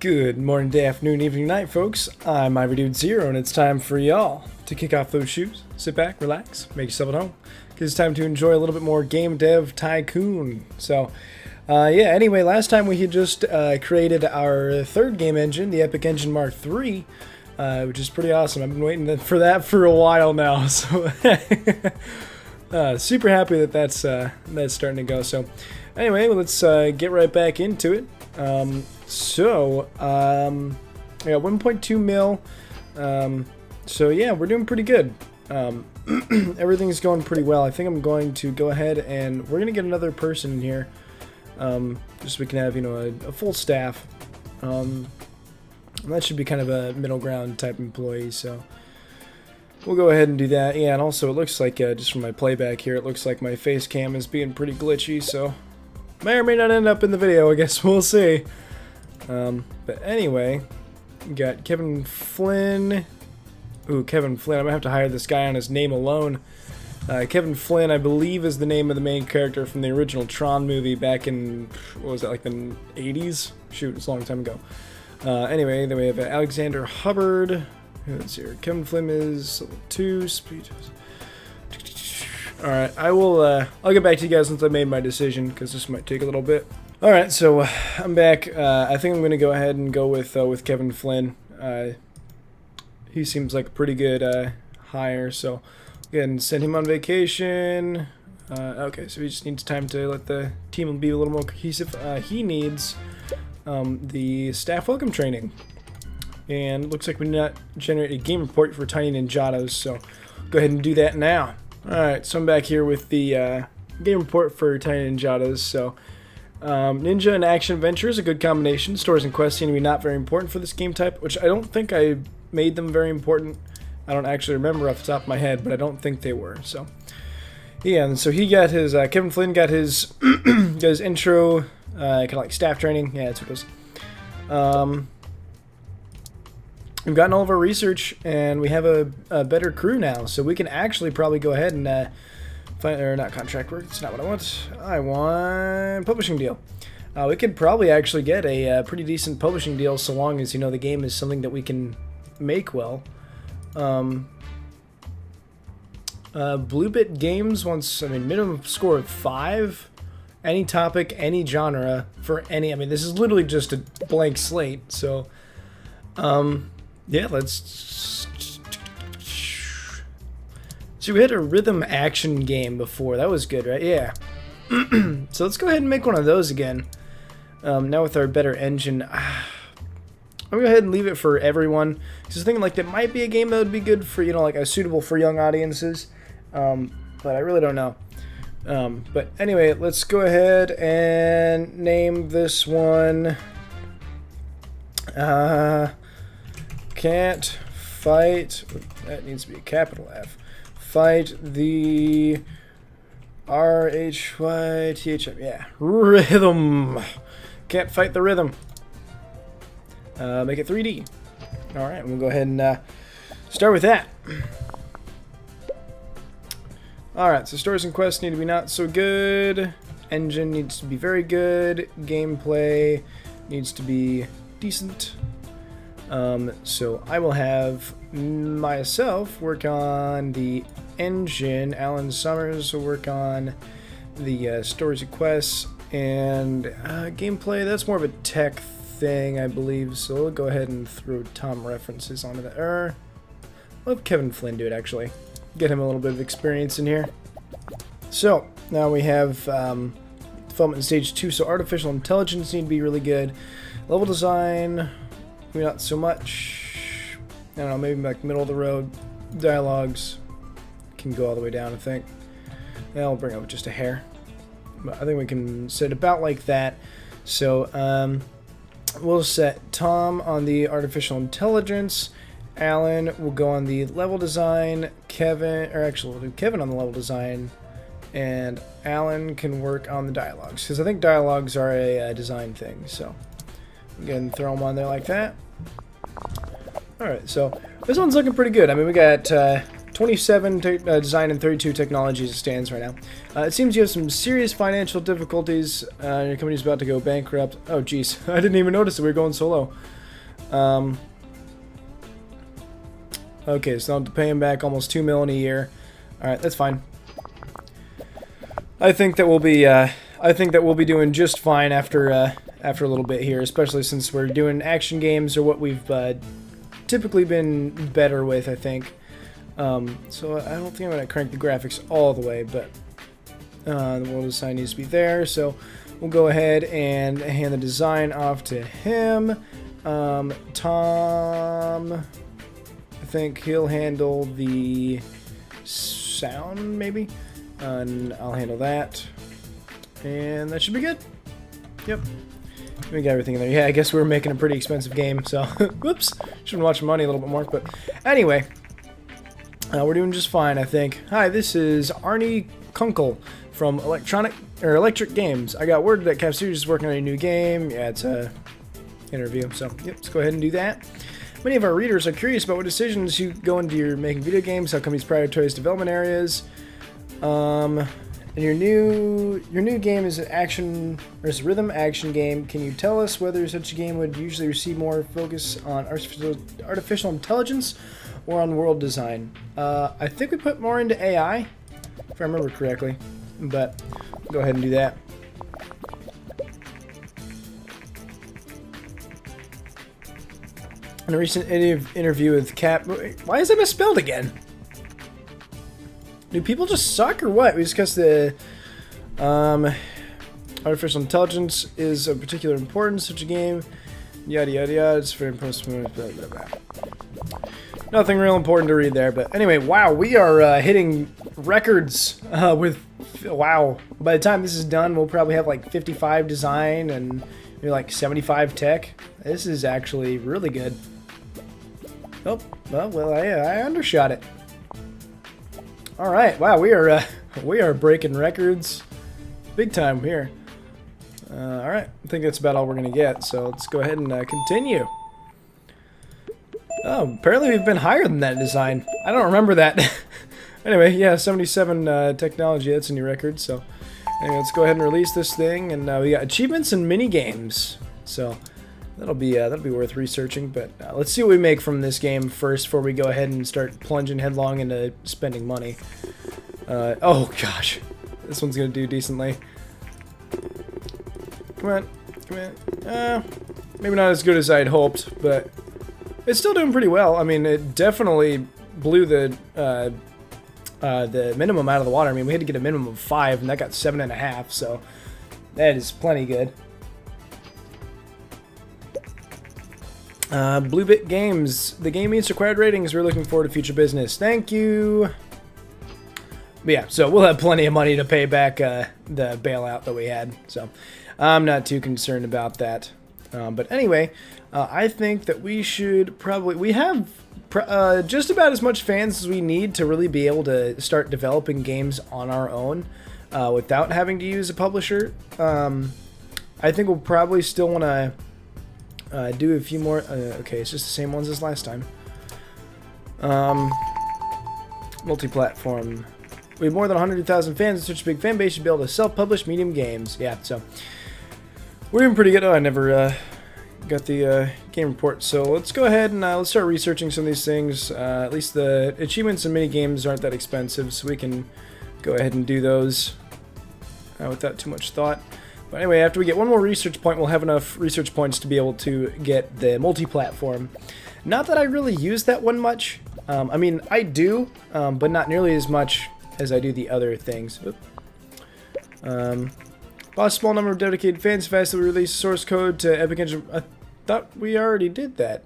Good morning, day, afternoon, evening, night, folks. I'm Ivory0, and it's time for y'all to kick off those shoes, sit back, relax, make yourself at home, because it's time to enjoy a little bit more game dev Tycoon. So, yeah, anyway, last time we had just created our third game engine, the Epic Engine Mark III, which is pretty awesome. I've been waiting for that for a while now, so super happy that that's starting to go. So, anyway, let's get right back into it. I got 1.2 mil, so yeah, we're doing pretty good. Everything's going pretty well. I think I'm going to go ahead and we're going to get another person in here, just so we can have, a full staff. That should be kind of a middle ground type employee, so we'll go ahead and do that. Yeah, and also it looks like, just from my playback here, it looks like my face cam is being pretty glitchy, so may or may not end up in the video, I guess we'll see. But anyway, we got Kevin Flynn. Ooh, Kevin Flynn. I'm gonna have to hire this guy on his name alone. Kevin Flynn, I believe, is the name of the main character from the original Tron movie back in, what was that, like the 80s? Shoot, it's a long time ago. Anyway, then we have Alexander Hubbard. Let's see here. Kevin Flynn is level 2, speed. Alright, I'll get back to you guys once I made my decision, because this might take a little bit. Alright, so I'm back. I think I'm going to go ahead and go with Kevin Flynn. He seems like a pretty good hire, so go ahead and send him on vacation. Okay, so he just needs time to let the team be a little more cohesive. He needs the staff welcome training. And it looks like we did not generate a game report for Tiny Ninjatos, so go ahead and do that now. Alright, so I'm back here with the game report for Tiny Ninjatos. So, Ninja and Action Adventure is a good combination. Stories and quests seem to be not very important for this game type, which I don't think I made them very important. I don't actually remember off the top of my head, but I don't think they were. So, yeah, and so he got his, Kevin Flynn got his, got his intro, kind of like staff training. Yeah, that's what it was. We've gotten all of our research, and we have a better crew now, so we can actually probably go ahead and find, or not contract work, it's not what I want. I want publishing deal. We could probably actually get a pretty decent publishing deal, so long as, the game is something that we can make well. Bluebit Games wants, minimum score of 5, any topic, any genre, for any, this is literally just a blank slate, so, yeah, let's... So we had a rhythm action game before. That was good, right? Yeah. So let's go ahead and make one of those again. Now with our better engine. I'm going to go ahead and leave it for everyone. Because I was thinking, like, that might be a game that would be good for, like, suitable for young audiences. But I really don't know. But anyway, let's go ahead and name this one... Can't fight, that needs to be a capital F, fight the R-H-Y-T-H-M, yeah, rhythm, can't fight the rhythm, make it 3D, alright, we'll go ahead and start with that. Alright, so stories and quests need to be not so good, engine needs to be very good, gameplay needs to be decent. So I will have myself work on the engine, Alan Summers will work on the stories and quests, and gameplay, that's more of a tech thing, I believe, so we'll go ahead and throw Tom references onto that. We'll have Kevin Flynn do it, actually. Get him a little bit of experience in here. So, now we have development in stage 2, so artificial intelligence need to be really good. Level design... maybe not so much. I don't know, maybe like middle of the road. Dialogues can go all the way down, I think. Yeah, I'll bring up just a hair. But I think we can set about like that. So, we'll set Tom on the artificial intelligence. Alan will go on the level design. Kevin, or actually we'll do Kevin on the level design. And Alan can work on the dialogues. Because I think dialogues are a design thing, so. Again, throw them on there like that. Alright, so this one's looking pretty good. We got 27 design and 32 technology as it stands right now. It seems you have some serious financial difficulties. Your company's about to go bankrupt. Oh, jeez. I didn't even notice that we were going so low. Okay, so I'll have to pay him back almost $2 million a year. Alright, that's fine. I think that we'll be doing just fine after a little bit here, especially since we're doing action games, or what we've typically been better with, I think. So I don't think I'm going to crank the graphics all the way, but the world design needs to be there, so we'll go ahead and hand the design off to him. Tom, I think he'll handle the sound, maybe, and I'll handle that, and that should be good. Yep. We got everything in there. Yeah, I guess we were making a pretty expensive game, so whoops. Should've watched money a little bit more, but anyway, we're doing just fine, I think. Hi, this is Arnie Kunkel from Electric Games. I got word that Cap Studios is working on a new game. Yeah, it's a interview, so yep, let's go ahead and do that. Many of our readers are curious about what decisions you go into your making video games, how companies prioritize development areas. And your new game is an action, or is a rhythm action game. Can you tell us whether such a game would usually receive more focus on artificial intelligence or on world design? I think we put more into AI, if I remember correctly, but go ahead and do that. In a recent interview with Cap, why is it misspelled again? Do people just suck or what? We discussed the artificial intelligence is of particular importance in such a game. Yada yada yada. It's very important. Blah, blah, blah. Nothing real important to read there, but anyway, wow, we are hitting records with wow. By the time this is done, we'll probably have like 55 design and maybe like 75 tech. This is actually really good. Oh, well, I undershot it. All right, wow, we are breaking records, big time here. All right, I think that's about all we're gonna get. So let's go ahead and continue. Oh, apparently we've been higher than that design. I don't remember that. Anyway, yeah, 77 technology. That's a new record. So anyway, let's go ahead and release this thing, and we got achievements and mini games. So that'll be worth researching. But let's see what we make from this game first before we go ahead and start plunging headlong into spending money. Oh gosh, this one's gonna do decently. Come on, come on. Maybe not as good as I'd hoped, but it's still doing pretty well. I mean, it definitely blew the minimum out of the water. I mean, we had to get a minimum of 5, and that got 7.5. So that is plenty good. Bluebit Games. The game meets required ratings. We're looking forward to future business. Thank you. But yeah, so we'll have plenty of money to pay back the bailout that we had. So I'm not too concerned about that. But anyway, I think that we should probably... We have just about as much fans as we need to really be able to start developing games on our own without having to use a publisher. I think we'll probably still want to do a few more... okay, it's just the same ones as last time. Multi-platform. We have more than 100,000 fans and such a big fan base, you should be able to self-publish medium games. Yeah, so we're doing pretty good. Oh, I never got the game report. So let's go ahead and let's start researching some of these things. At least the achievements and mini games aren't that expensive, so we can go ahead and do those without too much thought. But anyway, after we get one more research point, we'll have enough research points to be able to get the multi-platform. Not that I really use that one much. I mean, I do, but not nearly as much as I do the other things. Lost a small number of dedicated fans fast that we release source code to Epic Engine. I thought we already did that.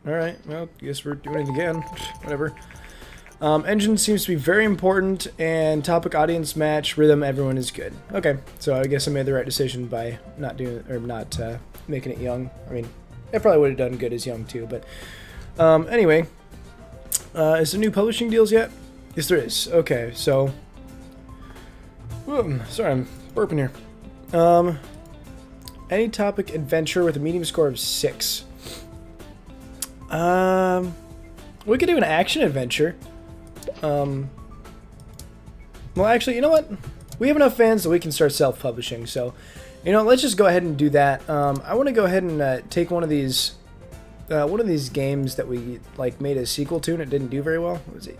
Alright, well, guess we're doing it again. Whatever. Engine seems to be very important, and topic, audience match, rhythm, everyone is good. Okay, so I guess I made the right decision by not doing, or not making it young. I mean, it probably would have done good as young too, but anyway, is there new publishing deals yet? Yes, there is. Okay, so sorry, I'm burping here. Any topic adventure with a medium score of 6. We could do an action adventure. Well, actually, you know what? We have enough fans that we can start self-publishing. So, you know, let's just go ahead and do that. I want to go ahead and take one of these games that we like made a sequel to and it didn't do very well. What was it?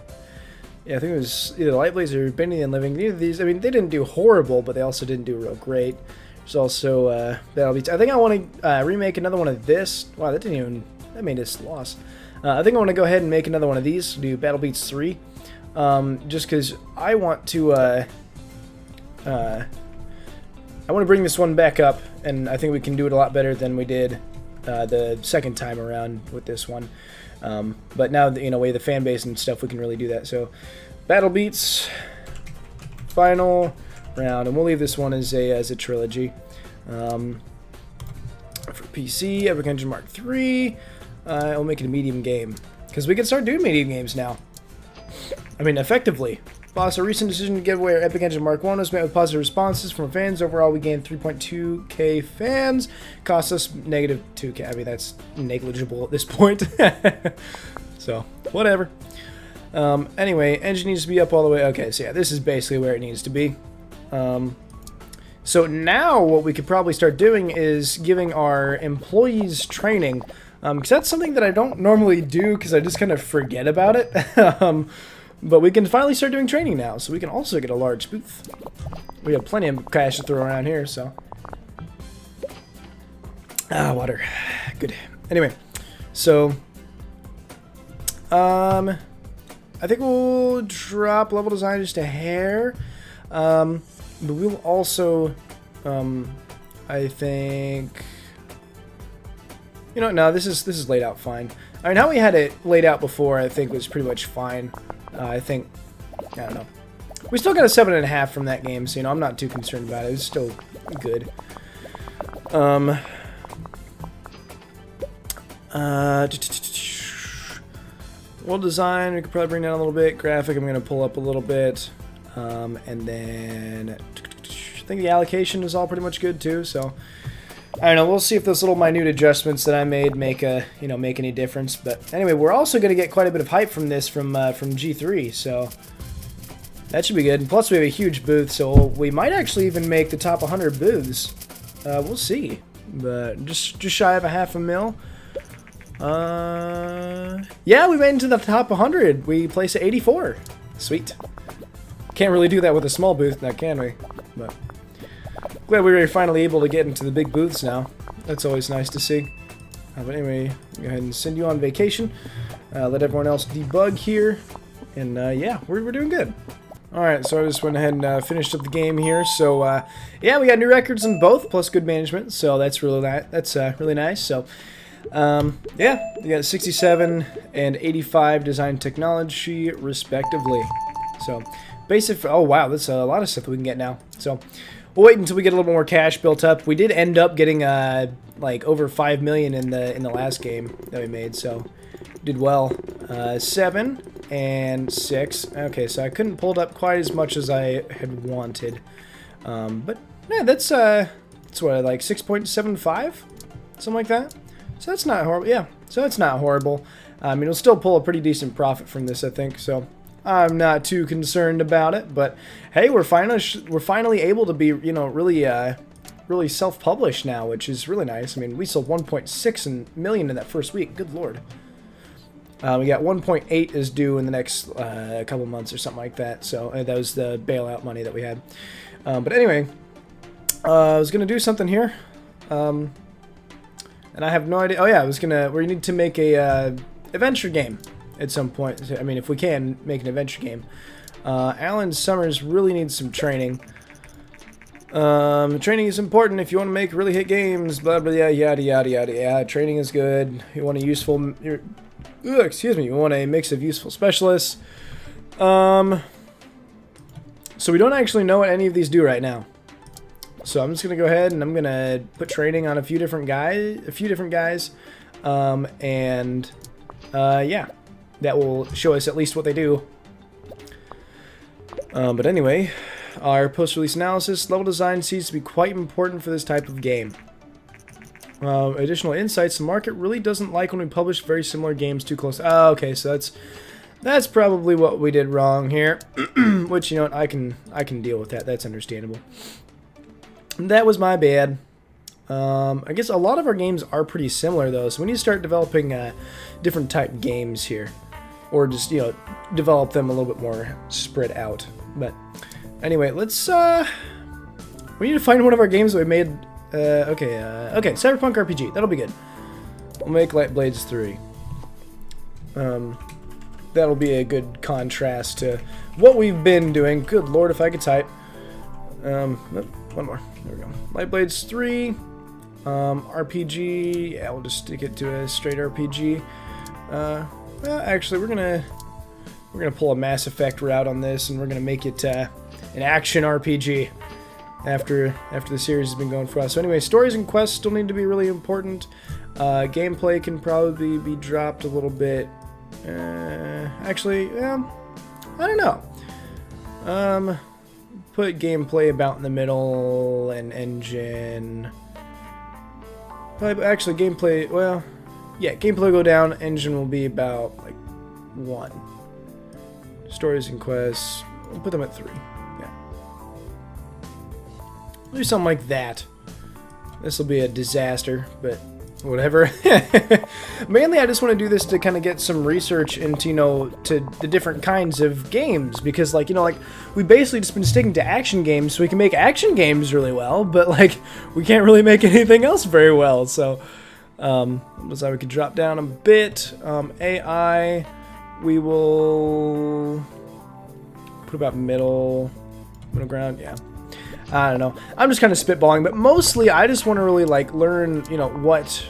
Yeah, I think it was either Lightblaze or Bending and Living. Neither of these, I mean, they didn't do horrible, but they also didn't do real great. There's also Battle Beats. I think I want to remake another one of this. Wow, that made us loss. I think I want to go ahead and make another one of these. Do Battle Beats 3. Just because I want to, I want to bring this one back up, and I think we can do it a lot better than we did the second time around with this one. But now, you know, with the fan base and stuff, we can really do that. So, Battle Beats, final round, and we'll leave this one as a trilogy. For PC, Epic Engine Mark III, I'll make it a medium game because we can start doing medium games now. I mean, effectively. Boss, a recent decision to give away our Epic Engine Mark I was met with positive responses from fans. Overall, we gained 3.2k fans. Cost us negative 2k. I mean, that's negligible at this point. So, whatever. Anyway, engine needs to be up all the way. Okay, so yeah, this is basically where it needs to be. So now what we could probably start doing is giving our employees training. Because that's something that I don't normally do because I just kind of forget about it. But we can finally start doing training now, so we can also get a large booth. We have plenty of cash to throw around here, so. Ah, water. Good. Anyway, so I think we'll drop level design just a hair. But we'll also, I think, you know, no, this is laid out fine. I mean, how we had it laid out before, I think, was pretty much fine. I think, I don't know. We still got a 7.5 from that game, so, you know, I'm not too concerned about it. It's still good. World design, we could probably bring down a little bit. Graphic, I'm going to pull up a little bit. And then I think the allocation is all pretty much good too, so I don't know, we'll see if those little minute adjustments that I made make any difference. But anyway, we're also going to get quite a bit of hype from this from G3, so that should be good. And plus we have a huge booth, so we might actually even make the top 100 booths. We'll see, but just shy of a $500,000. Yeah, we made into the top 100. We placed at 84. Sweet. Can't really do that with a small booth now, can we? But glad we were finally able to get into the big booths now. That's always nice to see. But anyway, go ahead and send you on vacation. Let everyone else debug here. And yeah, we're doing good. Alright, so I just went ahead and finished up the game here. So yeah, we got new records in both, plus good management. So that's really really nice. So yeah, we got 67 and 85 design technology respectively. So basic. Oh wow, that's a lot of stuff that we can get now. So we'll wait until we get a little more cash built up. We did end up getting like over 5 million in the last game that we made, so did well. 7 and 6. Okay, so I couldn't pull it up quite as much as I had wanted, but yeah, that's what, like 6.75, something like that. So that's not horrible. Yeah, so it's not horrible. I mean, it'll still pull a pretty decent profit from this, I think. So I'm not too concerned about it. But hey, we're finally able to be, you know, really self-published now, which is really nice. I mean, we sold 1.6 million in that first week. Good lord. We got 1.8 is due in the next couple months or something like that. So that was the bailout money that we had. But anyway, I was gonna do something here, and I have no idea. Oh yeah, we need to make a adventure game at some point. I mean, if we can make an adventure game. Alan Summers really needs some training. Training is important if you want to make really hit games. Blah blah yada yada yada. Yeah, training is good. You want a useful. Excuse me. You want a mix of useful specialists. So we don't actually know what any of these do right now. So I'm just gonna go ahead and I'm gonna put training on a few different guys, and yeah, that will show us at least what they do. But anyway, our post-release analysis, level design seems to be quite important for this type of game. Additional insights, the market really doesn't like when we publish very similar games too close. Oh, okay, so That's probably what we did wrong here, which, you know what, I can deal with that. That's understandable. That was my bad. I guess a lot of our games are pretty similar, though, so we need to start developing different type games here. Or just, you know, develop them a little bit more spread out. But anyway, let's, we need to find one of our games that we made, okay, Cyberpunk RPG. That'll be good. We'll make Light Blades 3. That'll be a good contrast to what we've been doing. Good lord, if I could type. One more. There we go. Light Blades 3. RPG. Yeah, we'll just stick it to a straight RPG. Well, actually, we're gonna pull a Mass Effect route on this, and we're gonna make it an action RPG after the series has been going for us. So anyway, stories and quests still need to be really important. Gameplay can probably be dropped a little bit. Actually, I don't know. Put gameplay about in the middle and engine. Actually, gameplay, well, yeah, gameplay will go down. Engine will be about, like, 1. Stories and quests, we'll put them at 3. Yeah. We'll do something like that. This will be a disaster, but whatever. Mainly, I just want to do this to kind of get some research into, you know, to the different kinds of games, because, like, you know, like, we basically just been sticking to action games, so we can make action games really well, but, like, we can't really make anything else very well. So looks like we could drop down a bit. AI, we will put about middle ground. Yeah, I don't know. I'm just kind of spitballing, but mostly I just want to really, like, learn, you know, what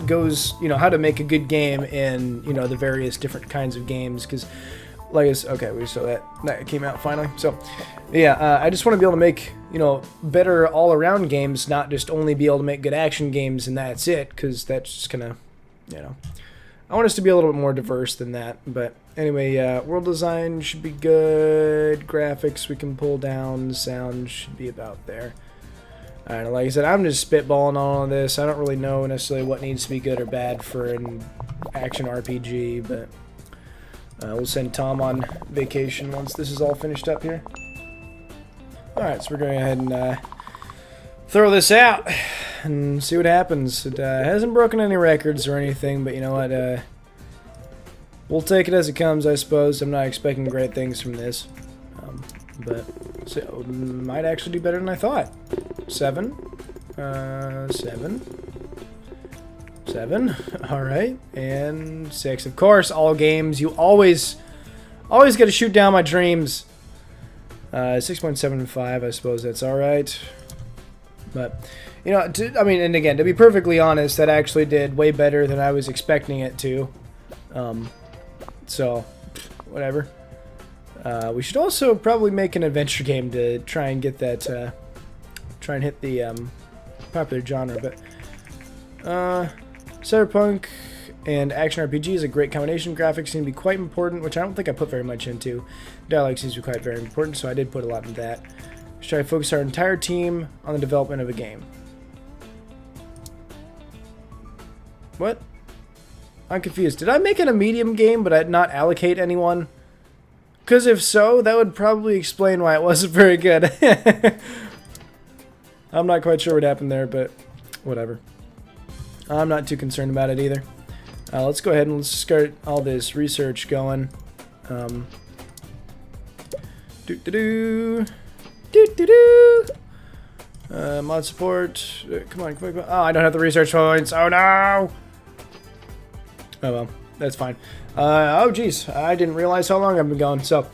goes, you know, how to make a good game in, you know, the various different kinds of games, because, like, okay, we saw that came out finally. So, yeah, I just want to be able to make, you know, better all-around games, not just only be able to make good action games and that's it, because that's just kind of, you know, I want us to be a little bit more diverse than that. But anyway, world design should be good. Graphics we can pull down. Sound should be about there. I don't know, like I said, I'm just spitballing on all of this. I don't really know necessarily what needs to be good or bad for an action RPG, but we'll send Tom on vacation once this is all finished up here. Alright, so we're going to go ahead and throw this out and see what happens. It hasn't broken any records or anything, but you know what? We'll take it as it comes, I suppose. I'm not expecting great things from this. But so it might actually do better than I thought. 7. 7. Alright. And 6. Of course, all games. You always got to shoot down my dreams. 6.75, I suppose that's alright. But, you know, I mean, and again, to be perfectly honest, that actually did way better than I was expecting it to. So, whatever. We should also probably make an adventure game to try and get that, try and hit the popular genre. But Cyberpunk and action RPG is a great combination. Graphics seem to be quite important, which I don't think I put very much into. Dialogue seems to be quite very important, so I did put a lot into that. Let's try to focus our entire team on the development of a game. What? I'm confused. Did I make it a medium game, but I'd not allocate anyone? Because if so, that would probably explain why it wasn't very good. I'm not quite sure what happened there, but whatever. I'm not too concerned about it either. Let's go ahead and let's start all this research going. Mod support. Come on, come on. Oh, I don't have the research points. Oh no! Oh well, that's fine. Oh geez, I didn't realize how long I've been going. So,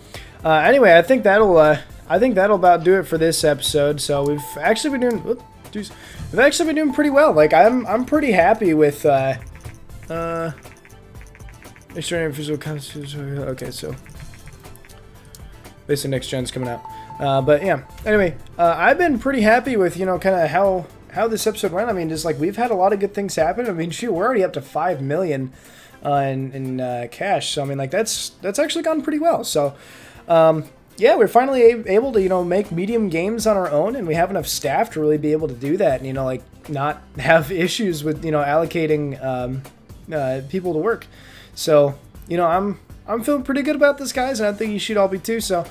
anyway, I think that'll about do it for this episode. So we've actually been doing. Oops, geez, we've actually been doing pretty well. Like I'm pretty happy with. Extraordinary physical. Okay, so basically next gen's coming out. But yeah. Anyway, I've been pretty happy with, you know, kind of how this episode went. I mean, just like we've had a lot of good things happen. I mean, shoot, we're already up to 5 million in cash. So I mean, like that's actually gone pretty well. So yeah, we're finally able to, you know, make medium games on our own, and we have enough staff to really be able to do that, and, you know, like not have issues with, you know, allocating people to work. So you know, I'm feeling pretty good about this, guys, and I think you should all be too. So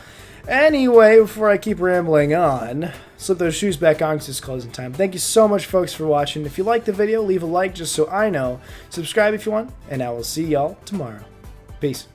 anyway, before I keep rambling on, slip those shoes back on because it's closing time. Thank you so much, folks, for watching. If you liked the video, leave a like just so I know. Subscribe if you want, and I will see y'all tomorrow. Peace.